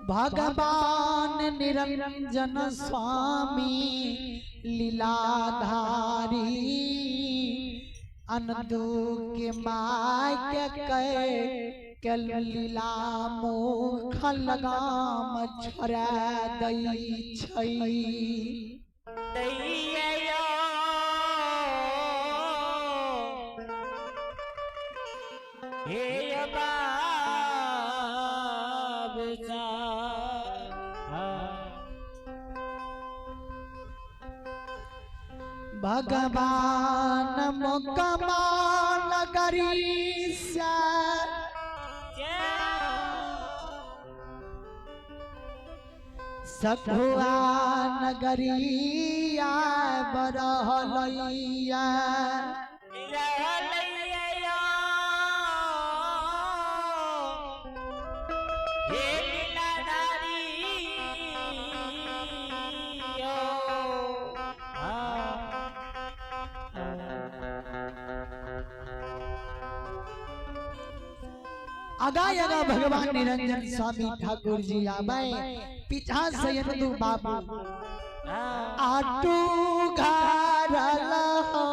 भगवान निरंजन स्वामी लीलाधारी अनदु के माय के लीला मुख लगाम छोड़ा दई छई भगवान मुकमान करीसा सखुआ नगरिया बरहलैया अगाय अगा भगवान निरंजन स्वामी ठाकुर जी आवे पीछा सयंदु बाबू आटू घरल हो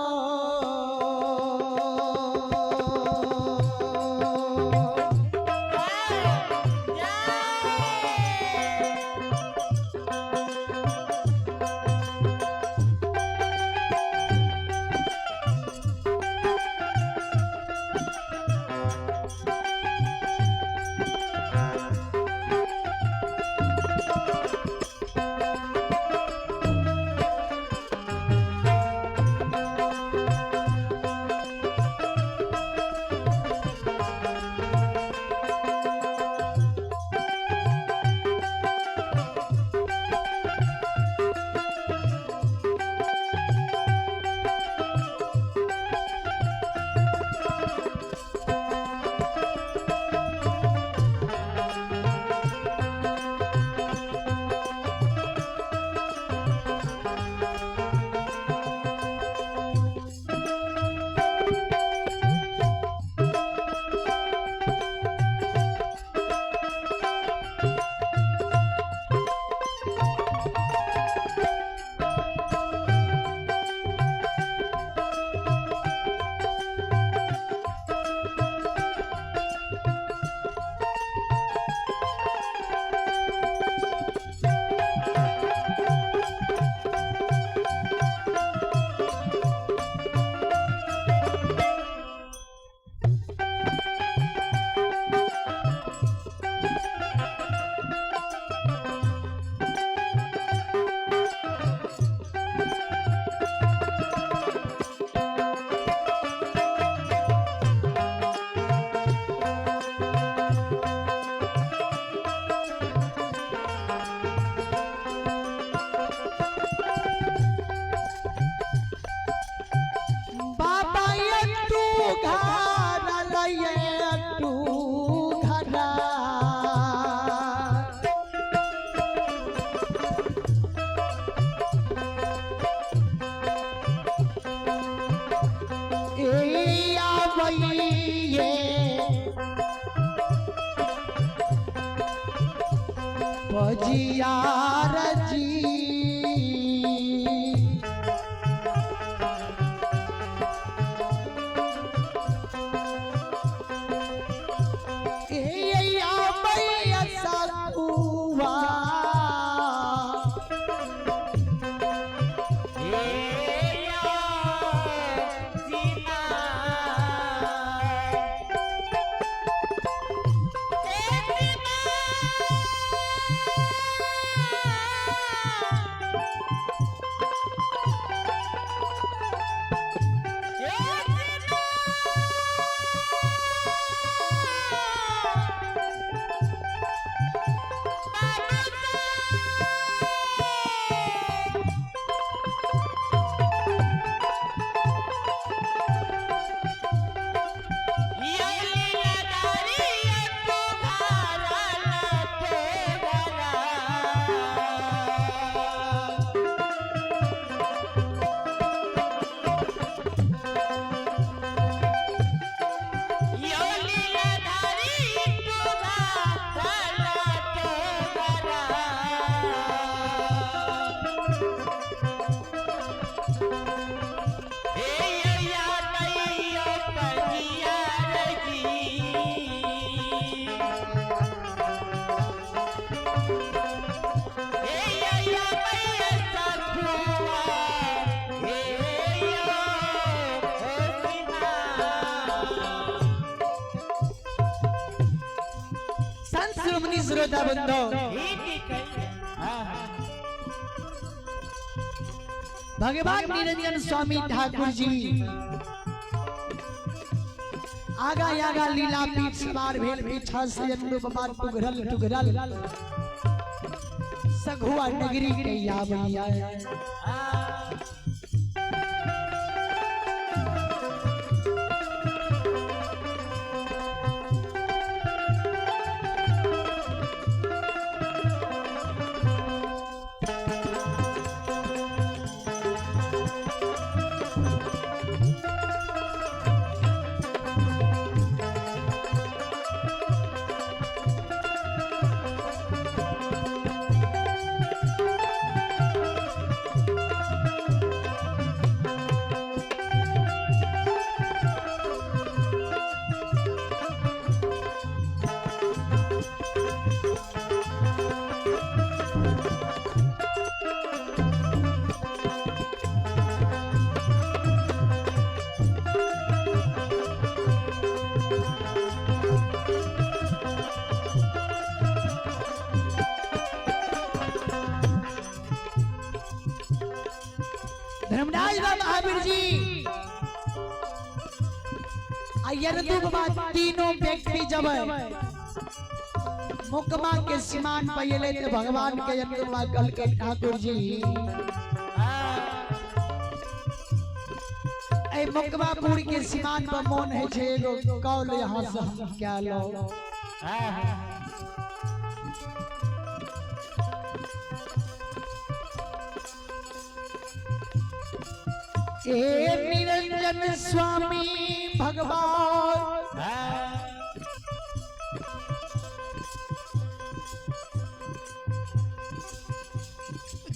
बजियार जी संत श्रोमणी श्रोता बंधो भगवान निरंजन स्वामी ठाकुर जी आगा यागा लीला पीठ सवार भेल पीछा से बाबा टुघरल टुघरल सघुआ नगरी के यावैया धर्मराज महावीर जी तीनों व्यक्ति जब मुकमा के सीमान पहले थे भगवान के यंत्रमा कल के ठाकुर जी ए मुकमापुर के सीमान पर मौन है छे एगो कौल यहाँ से हम क्या लो ए निरंजन स्वामी भगवान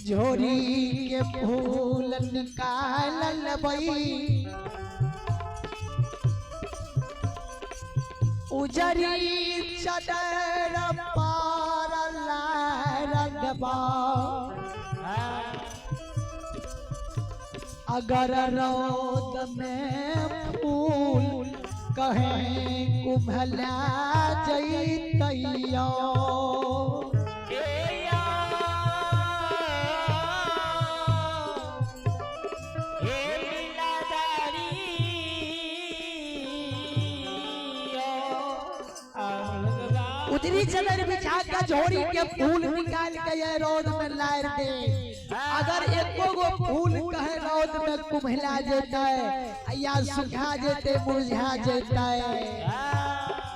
झोरी के फूल निकाल लबई उजरी चदर पार रंगबा अगर रोद में फूल कहें कुम्हला जैतैया उतरी चदर बिछा का झोरी के फूल निकाल के ये रोद में लार दे अगर एको गो फूल कहे रोद में कुम्हला जेता है या सुखा जेते मुरझा जेता है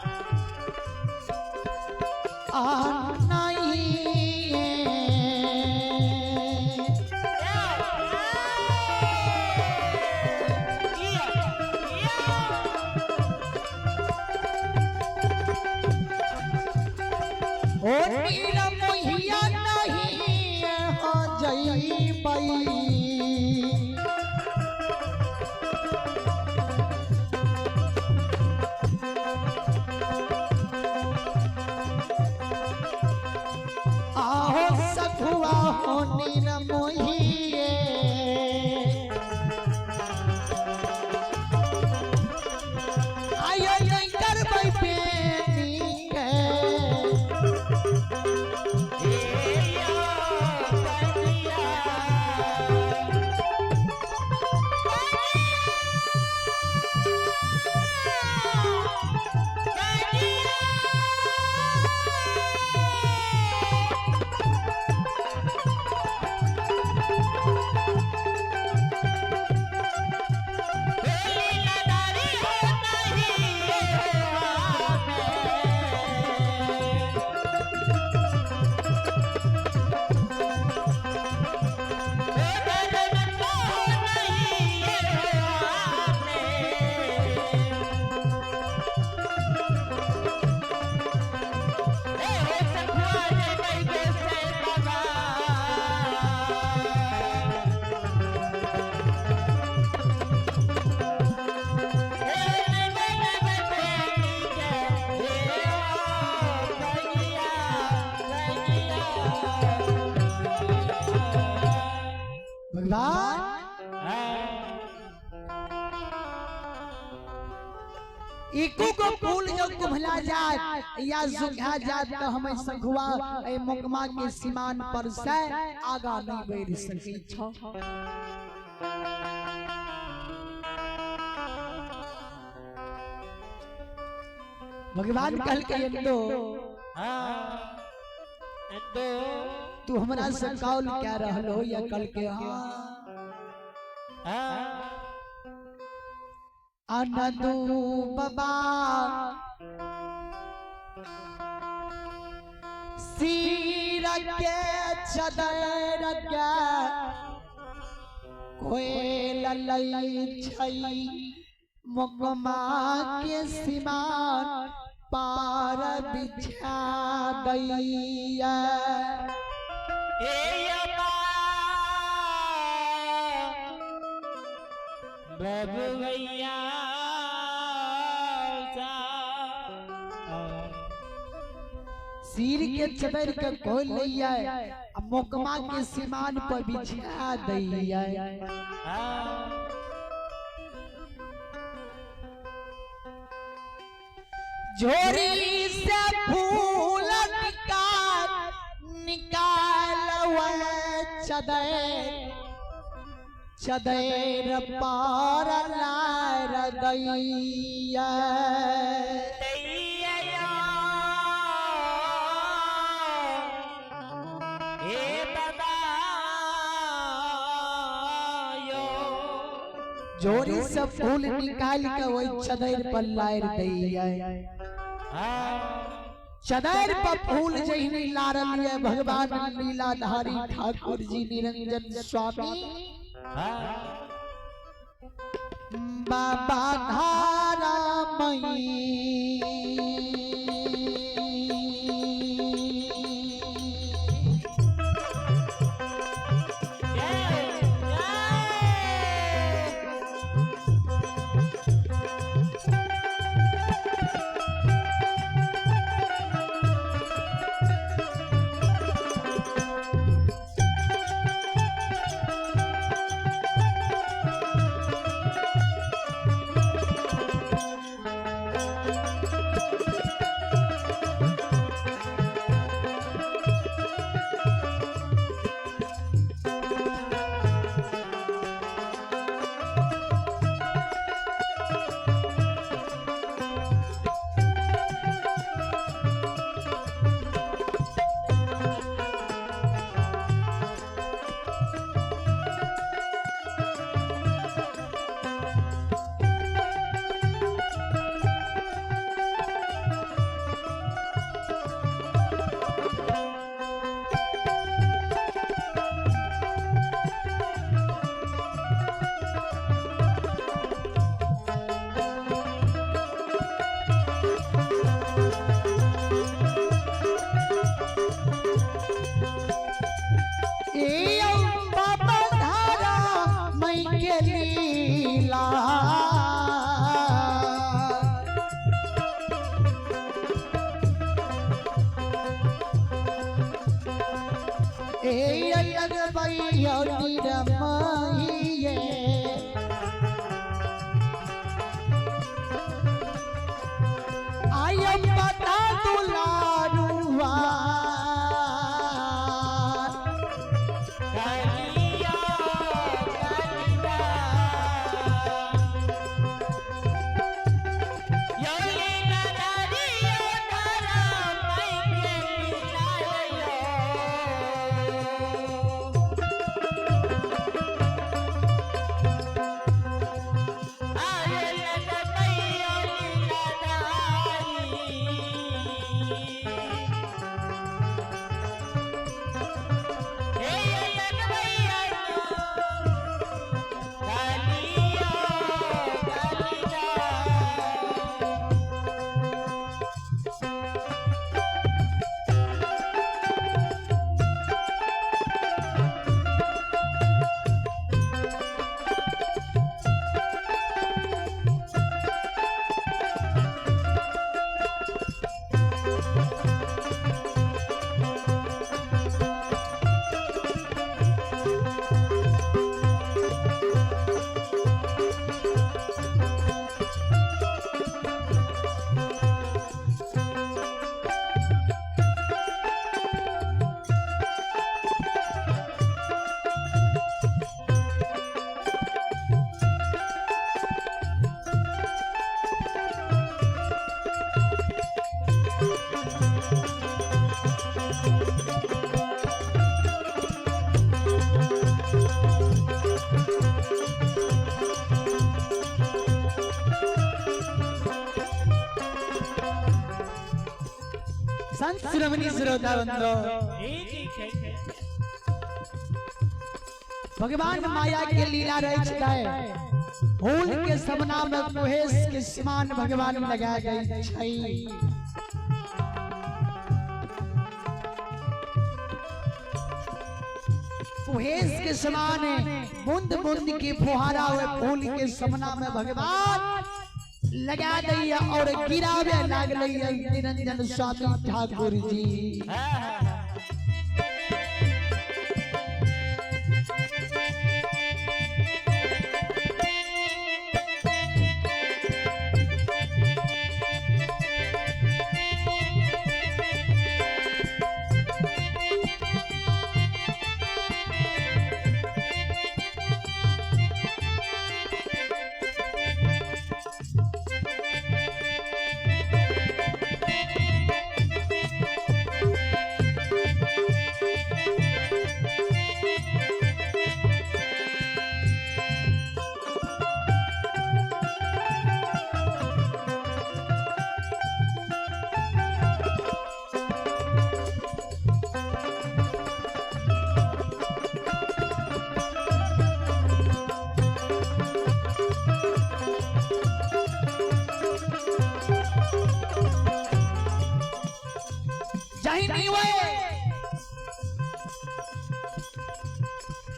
ओ नीला मोहिया नहीं हो जई पई आहो सखुआ हो नीला मोहिए आयो नहीं कर पे एको को फूल जो कुम्हला जाए या सुखा जाए तो हमें संघुआ ए मुकमा के सीमान पर से आगा नहीं बढ़ सकी छो। भगवान कल के इंदो तू हमरा से कौल क्या रहलो या कल के अनदू बाबा सिर के चदर के कोयल लई छई मुकमा के सीमान पार बिछा दैया बबुआ सिर के चदर के खोल लिया मुकमा के सीमान पर बिछा दैया झोरी से फूल निकाल चदर पार लार दैया जोरी से फूल निकाल के वही चदर पर लार दैया चदर पर फूल जहिनी लारल है भगवान लीलाधारी ठाकुर जी निरंजन स्वामी बाबा धारा मई श्रवणी श्रोता बंधो, भगवान माया के लीला रही छे। फूल के समना में कुहेस के समान भगवान लगा गई छई। कुहेस के समान बूंद बूंद की फुहारा हुए फूल के समना में भगवान लगा दिया और गिरावे लागल निरंजन स्वामी ठाकुर जी।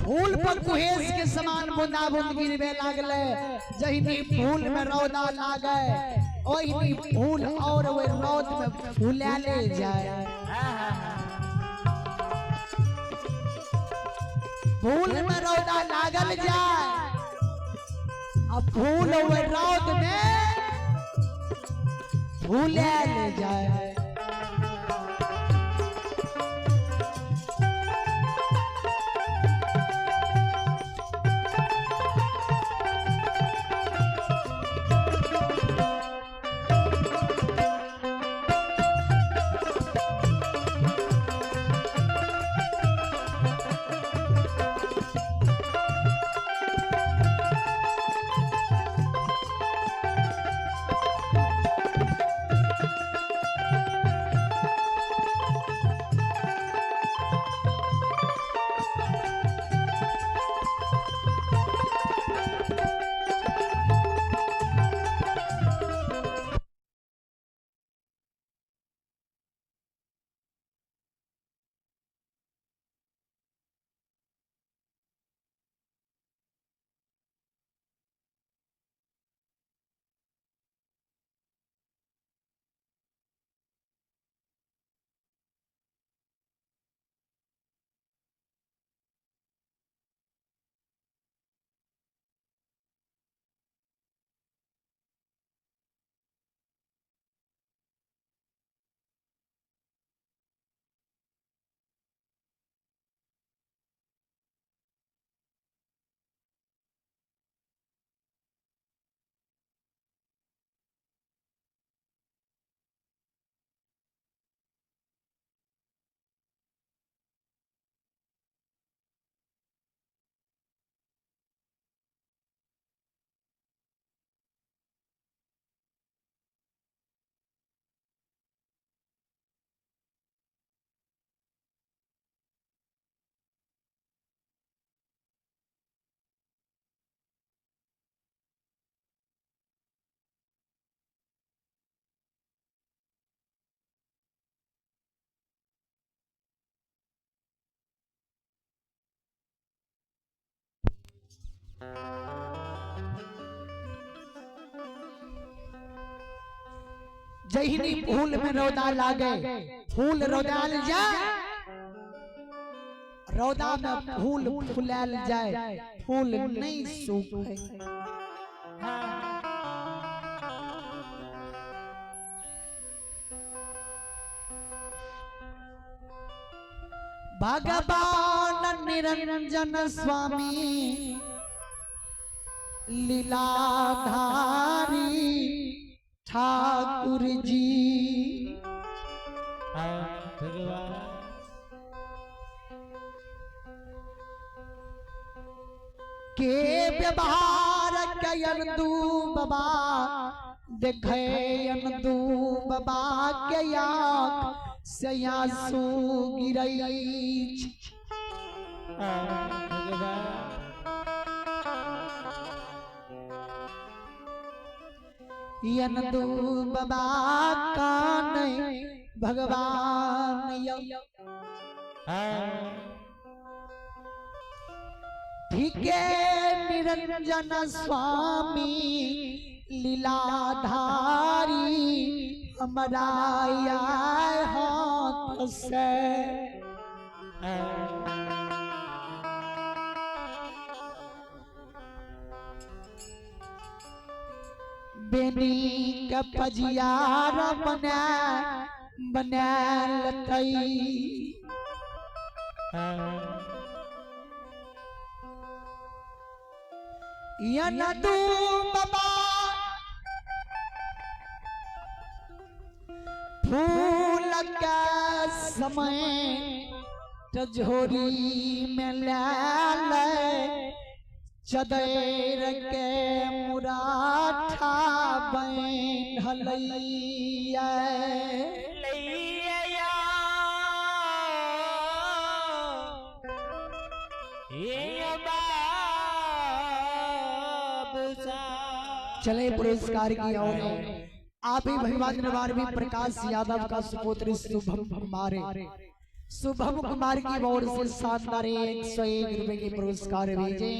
फूल पर कुहेस के समान बूंदा बूंद गिरवे लागले। जहिनी फूल में रौदा लागे ओहिनी फूल और वे रौद में फूलाले जाए। फूल में रौदा लागल जाए अब फूल वे रौद में फूलाले जाए। जहिनी फूल में रौदा लागे फूल रौदाल जाए। रौदा में फूल फुलाल जाए फूल नहीं सूखे। भगवान निरंजन स्वामी लीलाधारी ठाकुर जी के व्यवहार कयन दू बाबा देखे दू बाबा के आँख से आंसू गिरई यनदू बाबा कान भगवान ठीके निरंजन स्वामी लीलाधारी हमारा हाथ से बेनी के पजियार बनाल थई यनदू बाबा फूल का समय झोरी में ले चदैर के मुराठा बहलैया चले पुरस्कार की ओर आप ही भगवान नवारवी प्रकाश यादव का सुपुत्र शुभम कुमार की ओर से शानदार 101 रुपए के पुरस्कार भेजे।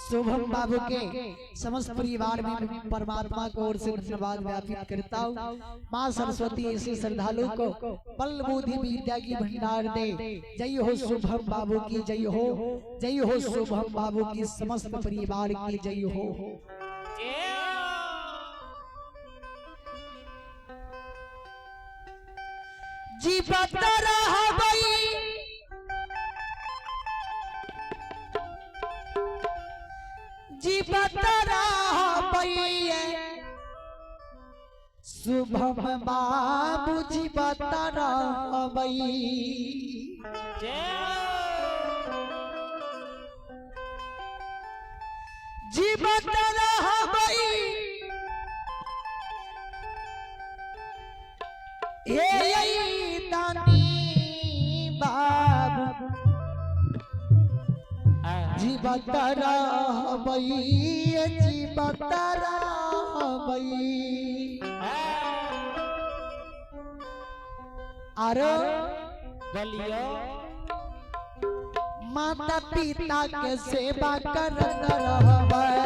शुभम बाबू के समस्त परिवार में परमात्मा की ओर से धन्यवाद ज्ञापित करता हूँ। माँ सरस्वती ऐसे श्रद्धालु को बल बुद्धि विद्या की भंडार दे। जय हो शुभम बाबू की जय हो शुभम बाबू की समस्त परिवार की जय हो। जीवत रहबई जीवत रहबई शुभम बाबू जीवत रहबई जीवत रहबई दानी बाबू जीवत रहबई जीवत रहबई आरो बोलियो माता पिता के सेवा करत रहबई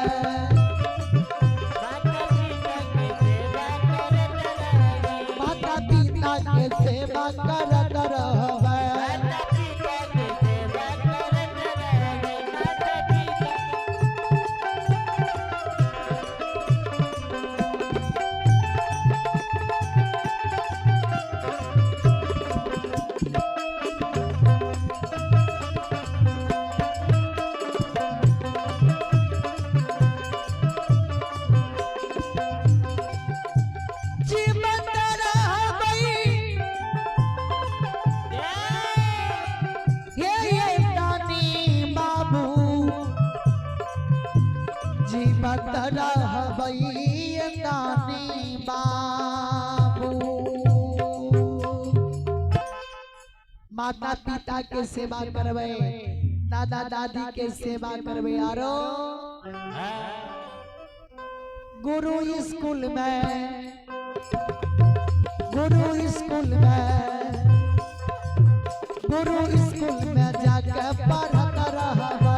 के सेवा करत रहबई जीवत रहबई दानी बाबू माता पिता के सेवा करबे दादा दादी के सेवा करबे आरो गुरु स्कूल में जाके पढ़त रहबे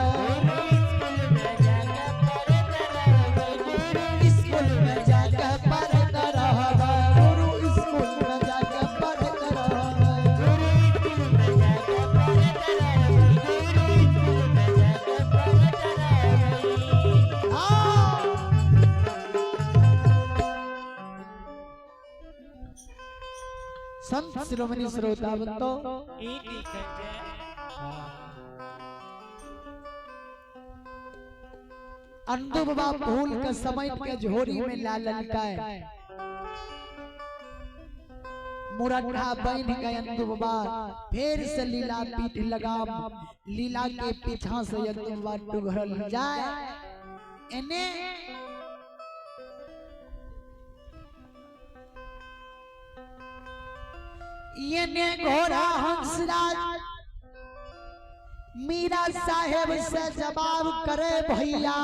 संत शिरोमणि श्रोता बंतो अंधु बाबा फूल के समय के झोरी में लालन का मुरठा बन गए अंधु बाबा फिर से लीला पीठ लगाम लीला के पीछा से अंधु बाबा टुघरल जाए इन्हें ये ने घोड़ा हंसराज मीरा साहेब से जवाब करे भैया